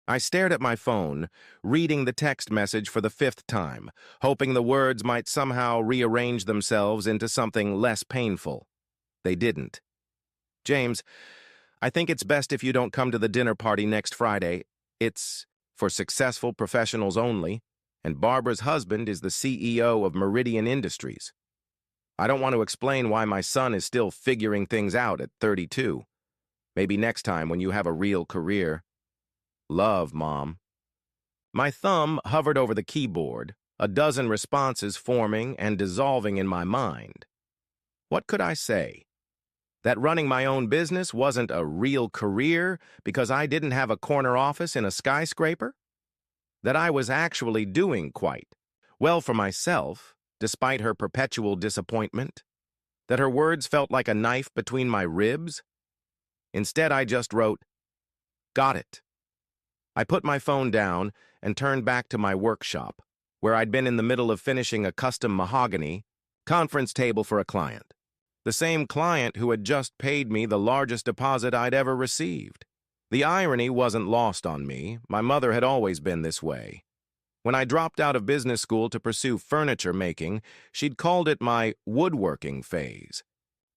I stared at my phone, reading the text message for the fifth time, hoping the words might somehow rearrange themselves into something less painful. They didn't. James, I think it's best if you don't come to the dinner party next Friday. It's for successful professionals only, and Barbara's husband is the CEO of Meridian Industries. I don't want to explain why my son is still figuring things out at 32. Maybe next time when you have a real career. Love, Mom. My thumb hovered over the keyboard, a dozen responses forming and dissolving in my mind. What could I say? That running my own business wasn't a real career because I didn't have a corner office in a skyscraper? That I was actually doing quite well for myself, despite her perpetual disappointment? That her words felt like a knife between my ribs? Instead, I just wrote, "Got it." I put my phone down and turned back to my workshop, where I'd been in the middle of finishing a custom mahogany conference table for a client. The same client who had just paid me the largest deposit I'd ever received. The irony wasn't lost on me. My mother had always been this way. When I dropped out of business school to pursue furniture making, she'd called it my woodworking phase.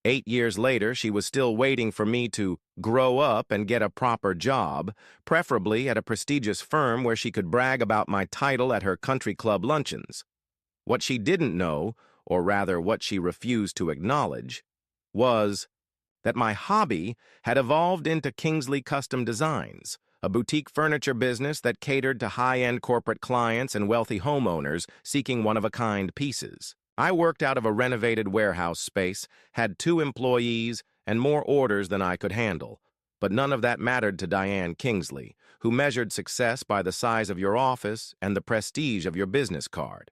8 years later, she was still waiting for me to grow up and get a proper job, preferably at a prestigious firm where she could brag about my title at her country club luncheons. What she didn't know, or rather what she refused to acknowledge, was that my hobby had evolved into Kingsley Custom Designs, a boutique furniture business that catered to high-end corporate clients and wealthy homeowners seeking one-of-a-kind pieces. I worked out of a renovated warehouse space, had 2 employees, and more orders than I could handle. But none of that mattered to Diane Kingsley, who measured success by the size of your office and the prestige of your business card.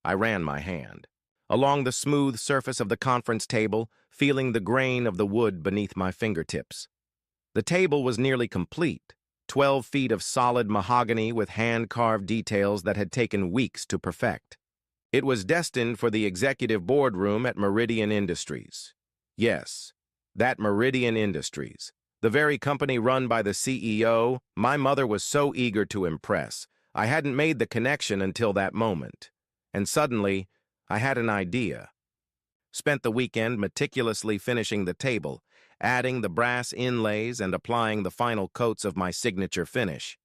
I ran my hand along the smooth surface of the conference table, feeling the grain of the wood beneath my fingertips. The table was nearly complete, 12 feet of solid mahogany with hand-carved details that had taken weeks to perfect. It was destined for the executive boardroom at Meridian Industries. Yes, that Meridian Industries, the very company run by the CEO my mother was so eager to impress. I hadn't made the connection until that moment. And suddenly, I had an idea. Spent the weekend meticulously finishing the table, adding the brass inlays and applying the final coats of my signature finish.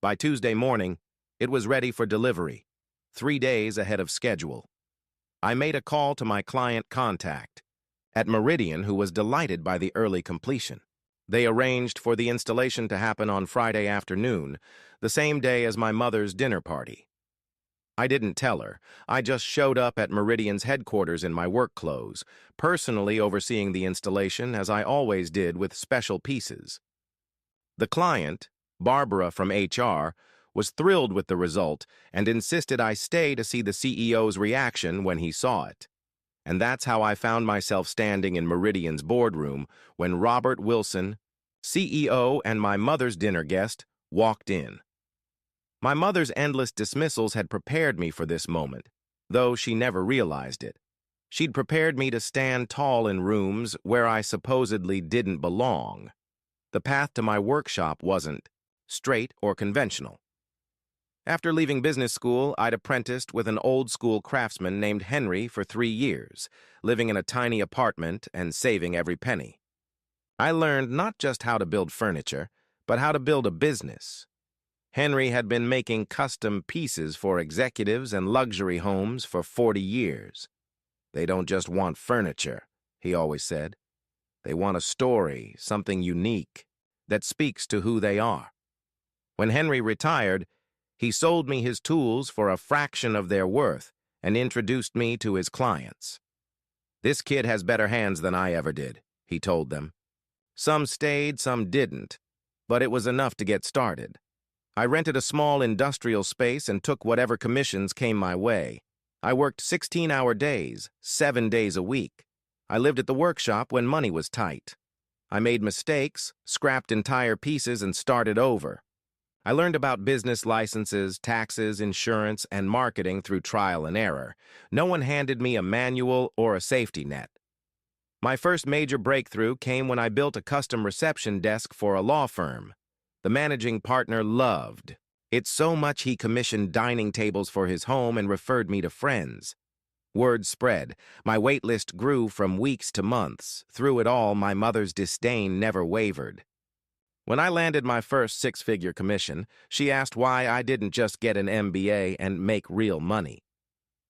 By Tuesday morning, it was ready for delivery, 3 days ahead of schedule. I made a call to my client contact at Meridian, who was delighted by the early completion. They arranged for the installation to happen on Friday afternoon, the same day as my mother's dinner party. I didn't tell her. I just showed up at Meridian's headquarters in my work clothes, personally overseeing the installation as I always did with special pieces. The client, Barbara from HR, was thrilled with the result and insisted I stay to see the CEO's reaction when he saw it. And that's how I found myself standing in Meridian's boardroom when Robert Wilson, CEO and my mother's dinner guest, walked in. My mother's endless dismissals had prepared me for this moment, though she never realized it. She'd prepared me to stand tall in rooms where I supposedly didn't belong. The path to my workshop wasn't straight or conventional. After leaving business school, I'd apprenticed with an old-school craftsman named Henry for 3 years, living in a tiny apartment and saving every penny. I learned not just how to build furniture, but how to build a business. Henry had been making custom pieces for executives and luxury homes for 40 years. They don't just want furniture, he always said. They want a story, something unique, that speaks to who they are. When Henry retired, he sold me his tools for a fraction of their worth and introduced me to his clients. "This kid has better hands than I ever did," he told them. Some stayed, some didn't, but it was enough to get started. I rented a small industrial space and took whatever commissions came my way. I worked 16-hour days, 7 days a week. I lived at the workshop when money was tight. I made mistakes, scrapped entire pieces, and started over. I learned about business licenses, taxes, insurance, and marketing through trial and error. No one handed me a manual or a safety net. My first major breakthrough came when I built a custom reception desk for a law firm. The managing partner loved it so much he commissioned dining tables for his home and referred me to friends. Word spread. My wait list grew from weeks to months. Through it all, my mother's disdain never wavered. When I landed my first six-figure commission, she asked why I didn't just get an MBA and make real money.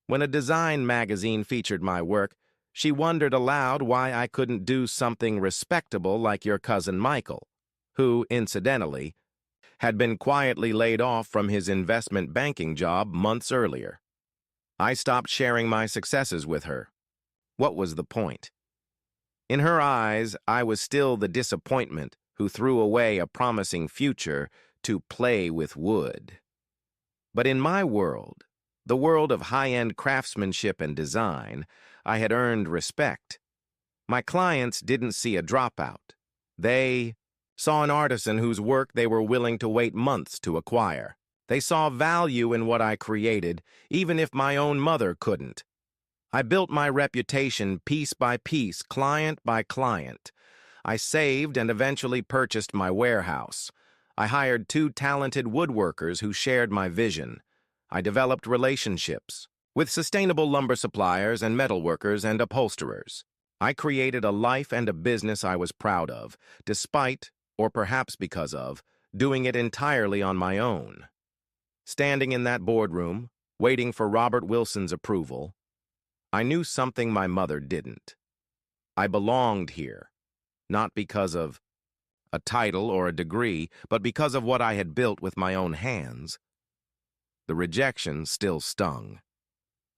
When a design magazine featured my work, she wondered aloud why I couldn't do something respectable like your cousin Michael, who, incidentally, had been quietly laid off from his investment banking job months earlier. I stopped sharing my successes with her. What was the point? In her eyes, I was still the disappointment who threw away a promising future to play with wood. But in my world, the world of high-end craftsmanship and design, I had earned respect. My clients didn't see a dropout. They saw an artisan whose work they were willing to wait months to acquire. They saw value in what I created, even if my own mother couldn't. I built my reputation piece by piece, client by client. I saved and eventually purchased my warehouse. I hired 2 talented woodworkers who shared my vision. I developed relationships with sustainable lumber suppliers and metalworkers and upholsterers. I created a life and a business I was proud of, despite, or perhaps because of, doing it entirely on my own. Standing in that boardroom, waiting for Robert Wilson's approval, I knew something my mother didn't. I belonged here, not because of a title or a degree, but because of what I had built with my own hands. The rejection still stung,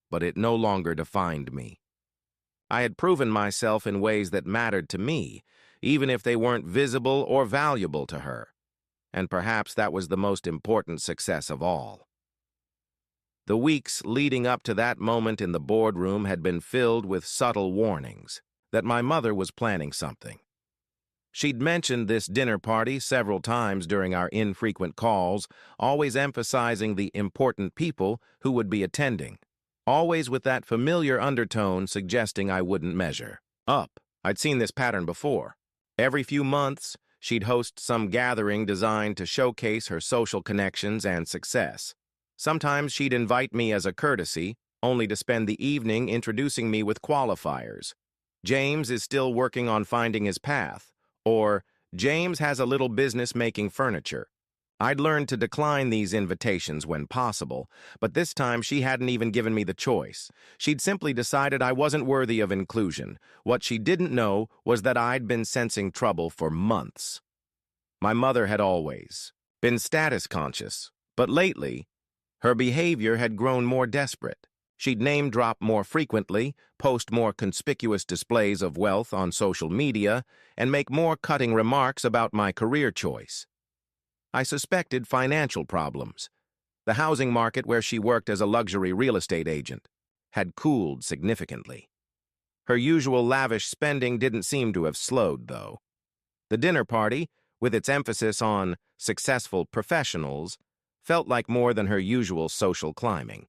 but it no longer defined me. I had proven myself in ways that mattered to me, even if they weren't visible or valuable to her. And perhaps that was the most important success of all. The weeks leading up to that moment in the boardroom had been filled with subtle warnings that my mother was planning something. She'd mentioned this dinner party several times during our infrequent calls, always emphasizing the important people who would be attending, always with that familiar undertone suggesting I wouldn't measure up. I'd seen this pattern before. Every few months, she'd host some gathering designed to showcase her social connections and success. Sometimes she'd invite me as a courtesy, only to spend the evening introducing me with qualifiers. James is still working on finding his path, or James has a little business making furniture. I'd learned to decline these invitations when possible, but this time she hadn't even given me the choice. She'd simply decided I wasn't worthy of inclusion. What she didn't know was that I'd been sensing trouble for months. My mother had always been status conscious, but lately, her behavior had grown more desperate. She'd name-drop more frequently, post more conspicuous displays of wealth on social media, and make more cutting remarks about my career choice. I suspected financial problems. The housing market where she worked as a luxury real estate agent had cooled significantly. Her usual lavish spending didn't seem to have slowed, though. The dinner party, with its emphasis on successful professionals, felt like more than her usual social climbing.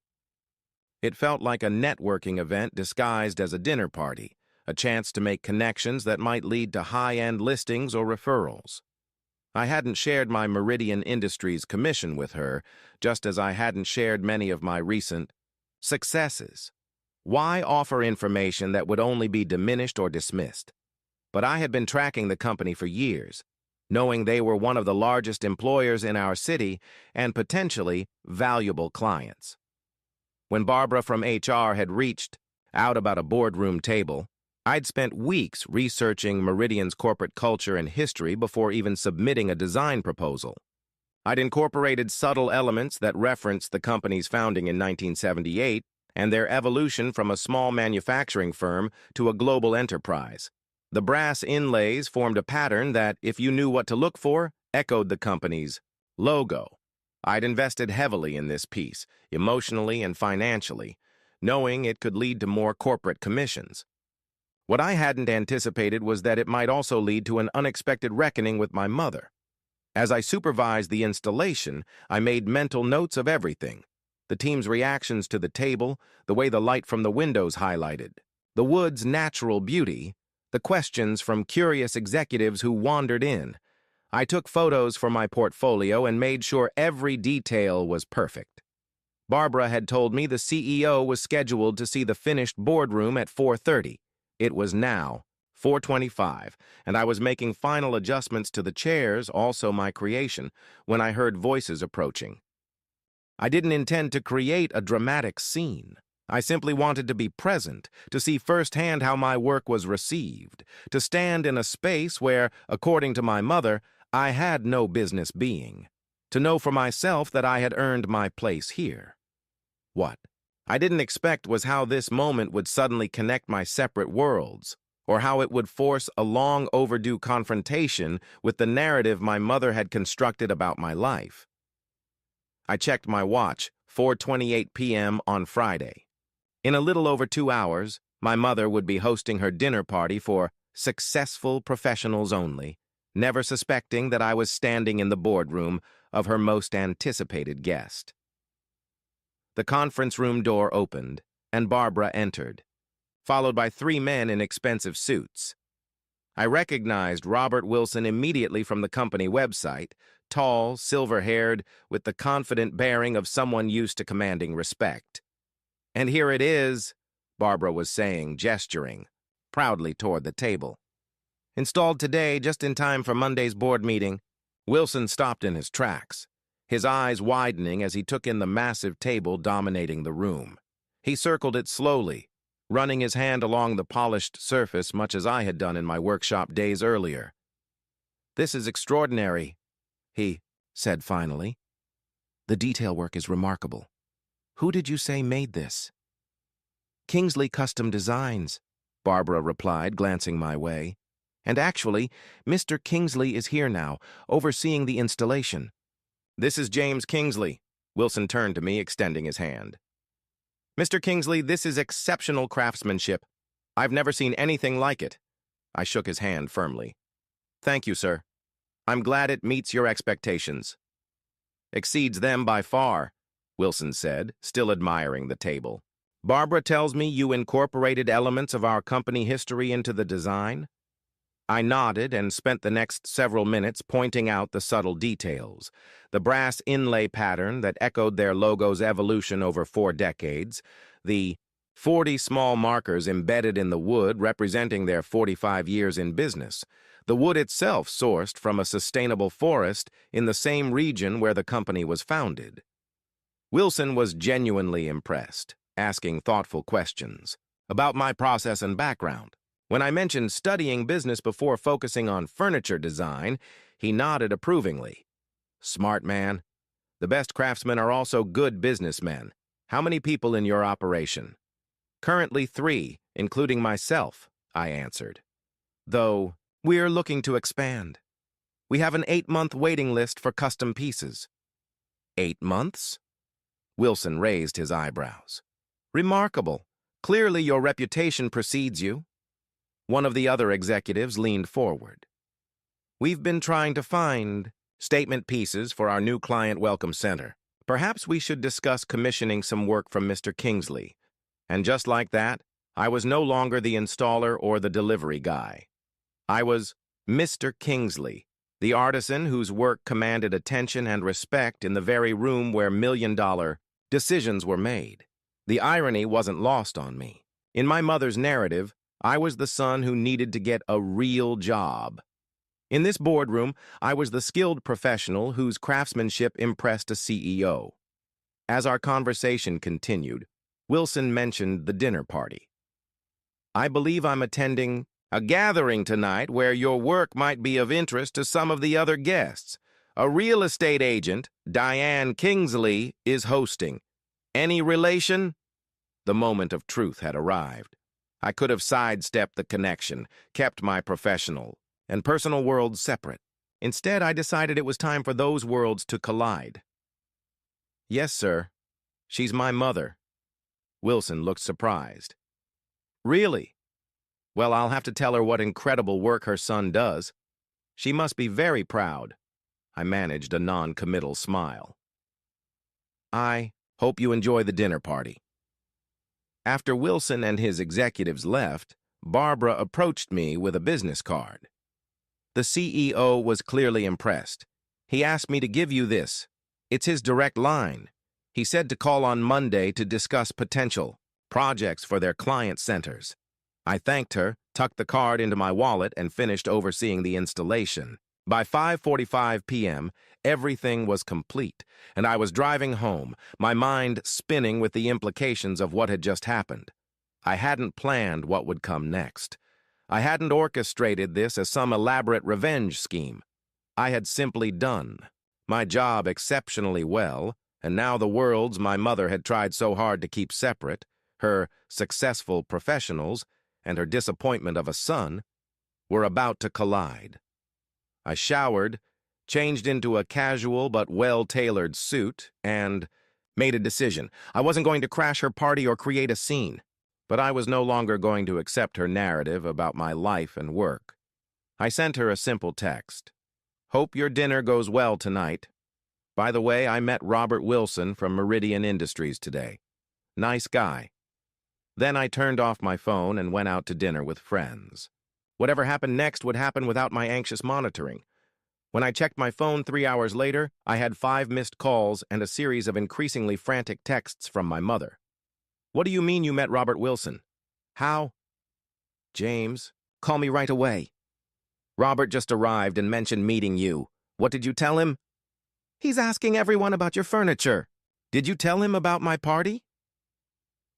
It felt like a networking event disguised as a dinner party, a chance to make connections that might lead to high-end listings or referrals. I hadn't shared my Meridian Industries commission with her, just as I hadn't shared many of my recent successes. Why offer information that would only be diminished or dismissed? But I had been tracking the company for years, knowing they were one of the largest employers in our city and potentially valuable clients. When Barbara from HR had reached out about a boardroom table, I'd spent weeks researching Meridian's corporate culture and history before even submitting a design proposal. I'd incorporated subtle elements that referenced the company's founding in 1978 and their evolution from a small manufacturing firm to a global enterprise. The brass inlays formed a pattern that, if you knew what to look for, echoed the company's logo. I'd invested heavily in this piece, emotionally and financially, knowing it could lead to more corporate commissions. What I hadn't anticipated was that it might also lead to an unexpected reckoning with my mother. As I supervised the installation, I made mental notes of everything: the team's reactions to the table, the way the light from the windows highlighted, the wood's natural beauty, the questions from curious executives who wandered in. I took photos for my portfolio and made sure every detail was perfect. Barbara had told me the CEO was scheduled to see the finished boardroom at 4:30. It was now 4:25, and I was making final adjustments to the chairs, also my creation, when I heard voices approaching. I didn't intend to create a dramatic scene. I simply wanted to be present, to see firsthand how my work was received, to stand in a space where, according to my mother, I had no business being, to know for myself that I had earned my place here. What I didn't expect was how this moment would suddenly connect my separate worlds, or how it would force a long overdue confrontation with the narrative my mother had constructed about my life. I checked my watch, 4:28 p.m. on Friday. In a little over 2 hours, my mother would be hosting her dinner party for successful professionals only, never suspecting that I was standing in the boardroom of her most anticipated guest. The conference room door opened, and Barbara entered, followed by 3 men in expensive suits. I recognized Robert Wilson immediately from the company website, tall, silver-haired, with the confident bearing of someone used to commanding respect. "And here it is," Barbara was saying, gesturing proudly toward the table. "Installed today, just in time for Monday's board meeting." Wilson stopped in his tracks, his eyes widening as he took in the massive table dominating the room. He circled it slowly, running his hand along the polished surface much as I had done in my workshop days earlier. "This is extraordinary," he said finally. "The detail work is remarkable. Who did you say made this?" "Kingsley Custom Designs," Barbara replied, glancing my way. "And actually, Mr. Kingsley is here now, overseeing the installation." "This is James Kingsley." Wilson turned to me, extending his hand. "Mr. Kingsley, this is exceptional craftsmanship. I've never seen anything like it." I shook his hand firmly. "Thank you, sir. I'm glad it meets your expectations." "Exceeds them by far," Wilson said, still admiring the table. "Barbara tells me you incorporated elements of our company history into the design?" I nodded and spent the next several minutes pointing out the subtle details. The brass inlay pattern that echoed their logo's evolution over 4 decades, the 40 small markers embedded in the wood representing their 45 years in business, the wood itself sourced from a sustainable forest in the same region where the company was founded. Wilson was genuinely impressed, asking thoughtful questions about my process and background. When I mentioned studying business before focusing on furniture design, he nodded approvingly. "Smart man. The best craftsmen are also good businessmen. How many people in your operation?" "Currently 3, including myself," I answered. "Though we're looking to expand. We have an 8-month waiting list for custom pieces." "8 months?" Wilson raised his eyebrows. "Remarkable. Clearly your reputation precedes you." One of the other executives leaned forward. "We've been trying to find statement pieces for our new client welcome center. Perhaps we should discuss commissioning some work from Mr. Kingsley." And just like that, I was no longer the installer or the delivery guy. I was Mr. Kingsley, the artisan whose work commanded attention and respect in the very room where million-dollar decisions were made. The irony wasn't lost on me. In my mother's narrative, I was the son who needed to get a real job. In this boardroom, I was the skilled professional whose craftsmanship impressed a CEO. As our conversation continued, Wilson mentioned the dinner party. "I believe I'm attending a gathering tonight where your work might be of interest to some of the other guests. A real estate agent, Diane Kingsley, is hosting. Any relation?" The moment of truth had arrived. I could have sidestepped the connection, kept my professional and personal worlds separate. Instead, I decided it was time for those worlds to collide. "Yes, sir. She's my mother." Wilson looked surprised. "Really? Well, I'll have to tell her what incredible work her son does. She must be very proud." I managed a non-committal smile. "I hope you enjoy the dinner party." After Wilson and his executives left, Barbara approached me with a business card. The CEO was clearly impressed. He asked me to give you this. It's his direct line. He said to call on Monday to discuss potential projects for their client centers. I thanked her, tucked the card into my wallet, and finished overseeing the installation. By 5:45 p.m., everything was complete, and I was driving home, my mind spinning with the implications of what had just happened. I hadn't planned what would come next. I hadn't orchestrated this as some elaborate revenge scheme. I had simply done my job exceptionally well, and now the worlds my mother had tried so hard to keep separate, her successful professionals and her disappointment of a son, were about to collide. I showered, changed into a casual but well-tailored suit, and made a decision. I wasn't going to crash her party or create a scene, but I was no longer going to accept her narrative about my life and work. I sent her a simple text. Hope your dinner goes well tonight. By the way, I met Robert Wilson from Meridian Industries today. Nice guy. Then I turned off my phone and went out to dinner with friends. Whatever happened next would happen without my anxious monitoring. When I checked my phone 3 hours later, I had 5 missed calls and a series of increasingly frantic texts from my mother. What do you mean you met Robert Wilson? How? James, call me right away. Robert just arrived and mentioned meeting you. What did you tell him? He's asking everyone about your furniture. Did you tell him about my party?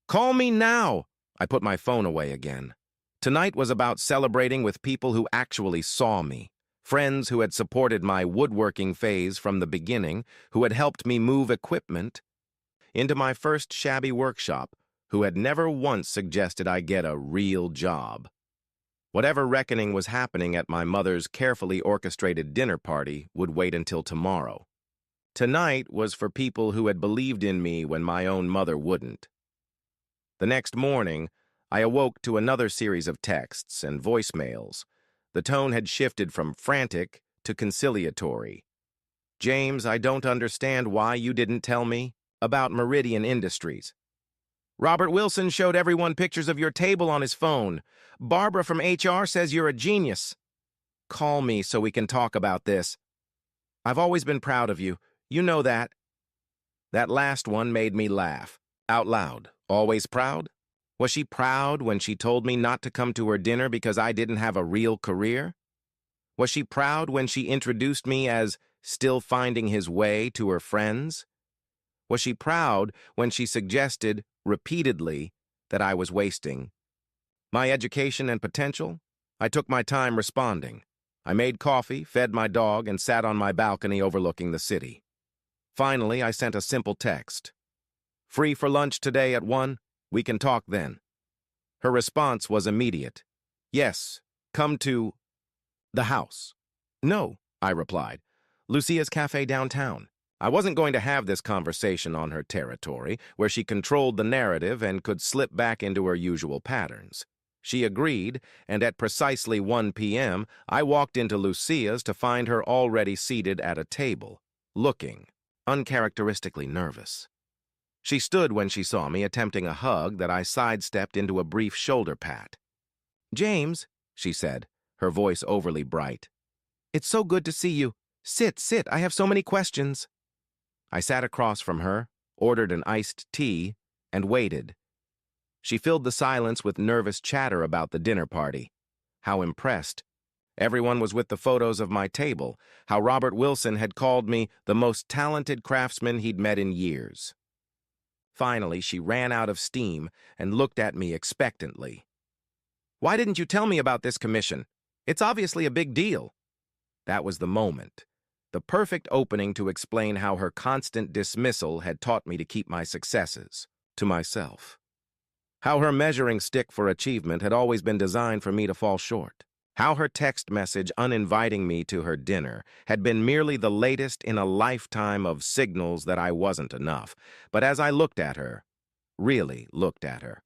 Call me now! I put my phone away again. Tonight was about celebrating with people who actually saw me, friends who had supported my woodworking phase from the beginning, who had helped me move equipment into my first shabby workshop, who had never once suggested I get a real job. Whatever reckoning was happening at my mother's carefully orchestrated dinner party would wait until tomorrow. Tonight was for people who had believed in me when my own mother wouldn't. The next morning, I awoke to another series of texts and voicemails. The tone had shifted from frantic to conciliatory. James, I don't understand why you didn't tell me about Meridian Industries. Robert Wilson showed everyone pictures of your table on his phone. Barbara from HR says you're a genius. Call me so we can talk about this. I've always been proud of you. You know that. That last one made me laugh. Out loud. Always proud? Was she proud when she told me not to come to her dinner because I didn't have a real career? Was she proud when she introduced me as still finding his way to her friends? Was she proud when she suggested, repeatedly, that I was wasting my education and potential? I took my time responding. I made coffee, fed my dog, and sat on my balcony overlooking the city. Finally, I sent a simple text. Free for lunch today at 1? We can talk then. Her response was immediate. Yes, come to the house. No, I replied. Lucia's Cafe downtown. I wasn't going to have this conversation on her territory, where she controlled the narrative and could slip back into her usual patterns. She agreed, and at precisely 1 p.m., I walked into Lucia's to find her already seated at a table, looking uncharacteristically nervous. She stood when she saw me, attempting a hug that I sidestepped into a brief shoulder pat. James, she said, her voice overly bright. It's so good to see you. Sit, I have so many questions. I sat across from her, ordered an iced tea, and waited. She filled the silence with nervous chatter about the dinner party. How impressed. Everyone was with the photos of my table, how Robert Wilson had called me the most talented craftsman he'd met in years. Finally, she ran out of steam and looked at me expectantly. Why didn't you tell me about this commission? It's obviously a big deal. That was the moment. The perfect opening to explain how her constant dismissal had taught me to keep my successes to myself. How her measuring stick for achievement had always been designed for me to fall short. How her text message uninviting me to her dinner had been merely the latest in a lifetime of signals that I wasn't enough. But as I looked at her, really looked at her,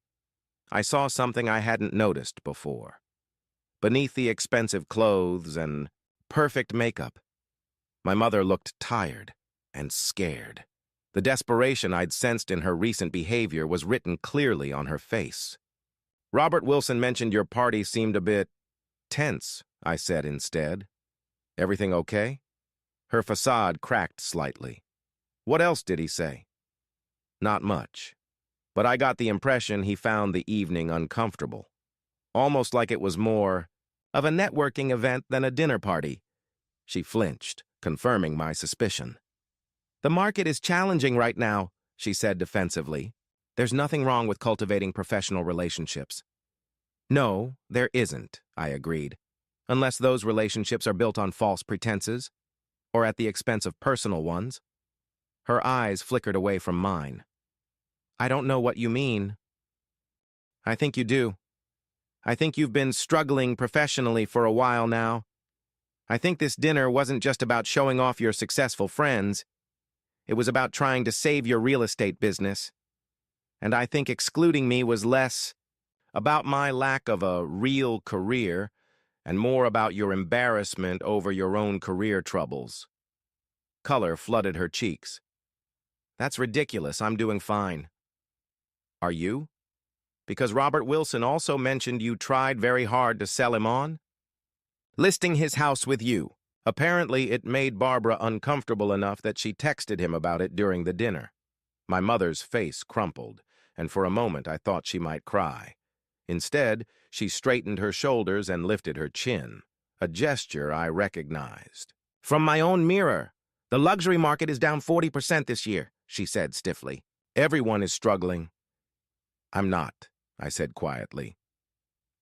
I saw something I hadn't noticed before. Beneath the expensive clothes and perfect makeup, my mother looked tired and scared. The desperation I'd sensed in her recent behavior was written clearly on her face. Robert Wilson mentioned your party seemed a bit tense, I said instead. Everything okay? Her facade cracked slightly. What else did he say? Not much. But I got the impression he found the evening uncomfortable. Almost like it was more of a networking event than a dinner party. She flinched, confirming my suspicion. The market is challenging right now, she said defensively. There's nothing wrong with cultivating professional relationships. No, there isn't, I agreed, unless those relationships are built on false pretenses or at the expense of personal ones. Her eyes flickered away from mine. I don't know what you mean. I think you do. I think you've been struggling professionally for a while now. I think this dinner wasn't just about showing off your successful friends. It was about trying to save your real estate business. And I think excluding me was less about my lack of a real career and more about your embarrassment over your own career troubles. Color flooded her cheeks. That's ridiculous. I'm doing fine. Are you? Because Robert Wilson also mentioned you tried very hard to sell him on? Listing his house with you. Apparently, it made Barbara uncomfortable enough that she texted him about it during the dinner. My mother's face crumpled, and for a moment I thought she might cry. Instead, she straightened her shoulders and lifted her chin, a gesture I recognized. From my own mirror. The luxury market is down 40% this year, she said stiffly. Everyone is struggling. I'm not, I said quietly.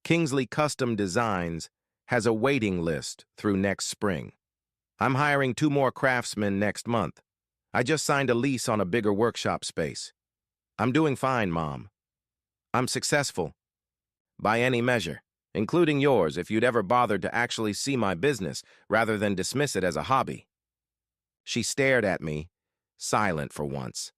Kingsley Custom Designs has a waiting list through next spring. I'm hiring 2 more craftsmen next month. I just signed a lease on a bigger workshop space. I'm doing fine, Mom. I'm successful. By any measure, including yours if you'd ever bothered to actually see my business rather than dismiss it as a hobby. She stared at me, silent for once.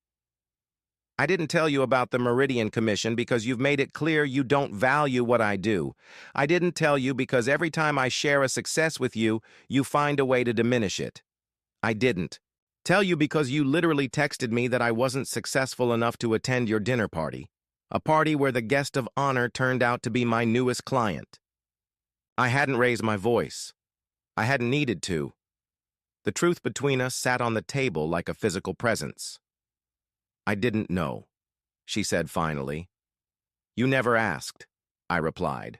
I didn't tell you about the Meridian Commission because you've made it clear you don't value what I do. I didn't tell you because every time I share a success with you, you find a way to diminish it. I didn't tell you because you literally texted me that I wasn't successful enough to attend your dinner party, a party where the guest of honor turned out to be my newest client. I hadn't raised my voice. I hadn't needed to. The truth between us sat on the table like a physical presence. I didn't know, she said finally. You never asked, I replied.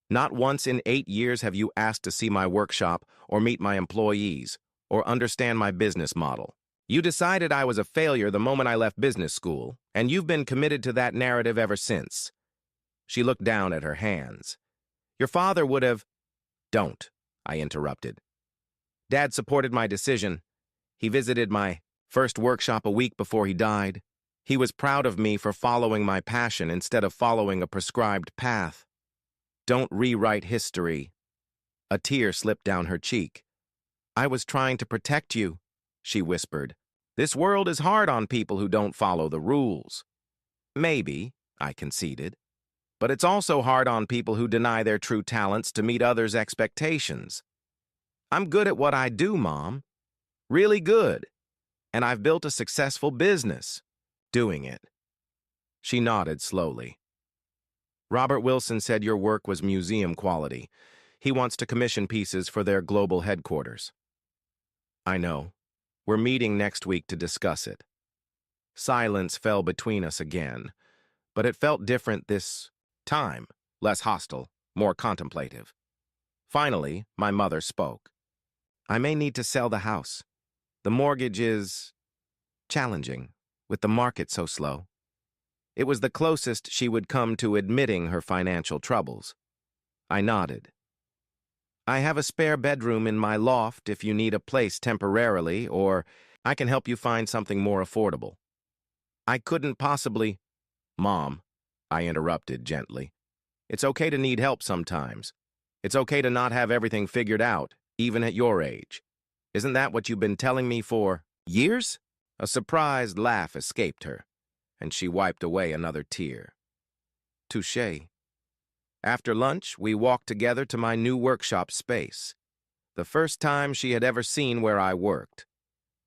Not once in 8 years have you asked to see my workshop or meet my employees or understand my business model. You decided I was a failure the moment I left business school, and you've been committed to that narrative ever since. She looked down at her hands. Your father would have... Don't, I interrupted. Dad supported my decision. He visited my first workshop a week before he died. He was proud of me for following my passion instead of following a prescribed path. Don't rewrite history. A tear slipped down her cheek. I was trying to protect you, she whispered. This world is hard on people who don't follow the rules. Maybe, I conceded. But it's also hard on people who deny their true talents to meet others' expectations. I'm good at what I do, Mom. Really good. And I've built a successful business doing it. She nodded slowly. Robert Wilson said your work was museum quality. He wants to commission pieces for their global headquarters. I know. We're meeting next week to discuss it. Silence fell between us again, but it felt different this time, less hostile, more contemplative. Finally, my mother spoke. I may need to sell the house. The mortgage is challenging, with the market so slow. It was the closest she would come to admitting her financial troubles. I nodded. I have a spare bedroom in my loft if you need a place temporarily, or I can help you find something more affordable. I couldn't possibly... Mom, I interrupted gently. It's okay to need help sometimes. It's okay to not have everything figured out, even at your age. Isn't that what you've been telling me for years? A surprised laugh escaped her, and she wiped away another tear. Touché. After lunch, we walked together to my new workshop space, the first time she had ever seen where I worked.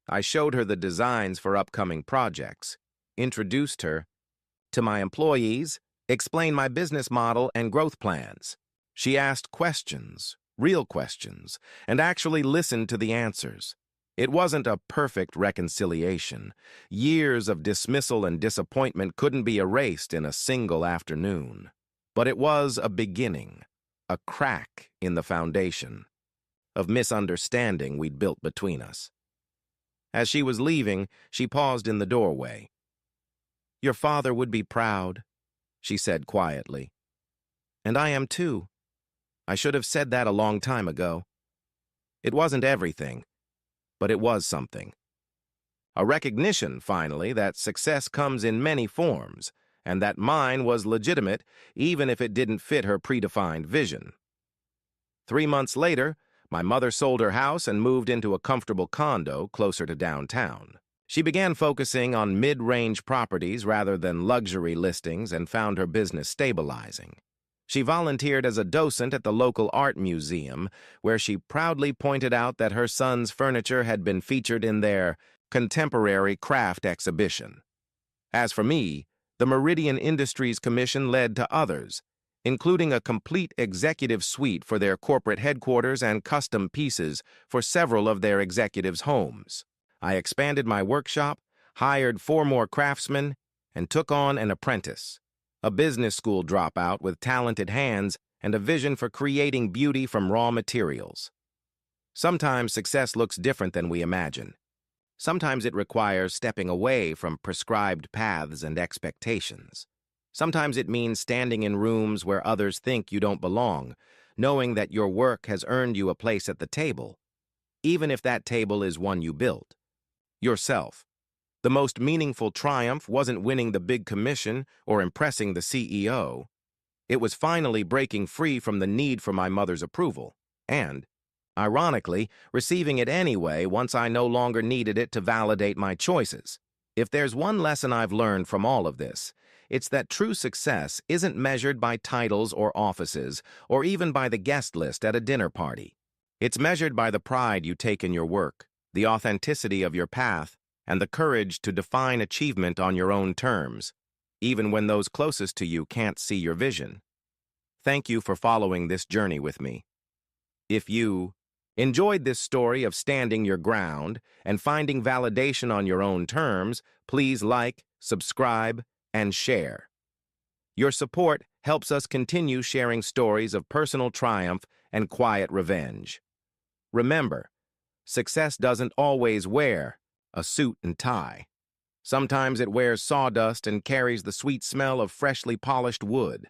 I showed her the designs for upcoming projects, introduced her to my employees, explained my business model and growth plans. She asked questions, real questions, and actually listened to the answers. It wasn't a perfect reconciliation. Years of dismissal and disappointment couldn't be erased in a single afternoon. But it was a beginning, a crack in the foundation of misunderstanding we'd built between us. As she was leaving, she paused in the doorway. "Your father would be proud," she said quietly. "And I am too. I should have said that a long time ago." It wasn't everything, but it was something. A recognition, finally, that success comes in many forms, and that mine was legitimate even if it didn't fit her predefined vision. 3 months later, my mother sold her house and moved into a comfortable condo closer to downtown. She began focusing on mid-range properties rather than luxury listings and found her business stabilizing. She volunteered as a docent at the local art museum, where she proudly pointed out that her son's furniture had been featured in their contemporary craft exhibition. As for me, the Meridian Industries Commission led to others, including a complete executive suite for their corporate headquarters and custom pieces for several of their executives' homes. I expanded my workshop, hired 4 more craftsmen, and took on an apprentice, a business school dropout with talented hands and a vision for creating beauty from raw materials. Sometimes success looks different than we imagine. Sometimes it requires stepping away from prescribed paths and expectations. Sometimes it means standing in rooms where others think you don't belong, knowing that your work has earned you a place at the table, even if that table is one you built. Yourself. The most meaningful triumph wasn't winning the big commission or impressing the CEO. It was finally breaking free from the need for my mother's approval, and, ironically, receiving it anyway once I no longer needed it to validate my choices. If there's one lesson I've learned from all of this, it's that true success isn't measured by titles or offices, or even by the guest list at a dinner party. It's measured by the pride you take in your work, the authenticity of your path, and the courage to define achievement on your own terms, even when those closest to you can't see your vision. Thank you for following this journey with me. If you enjoyed this story of standing your ground and finding validation on your own terms, please like, subscribe, and share. Your support helps us continue sharing stories of personal triumph and quiet revenge. Remember, success doesn't always wear a suit and tie. Sometimes it wears sawdust and carries the sweet smell of freshly polished wood.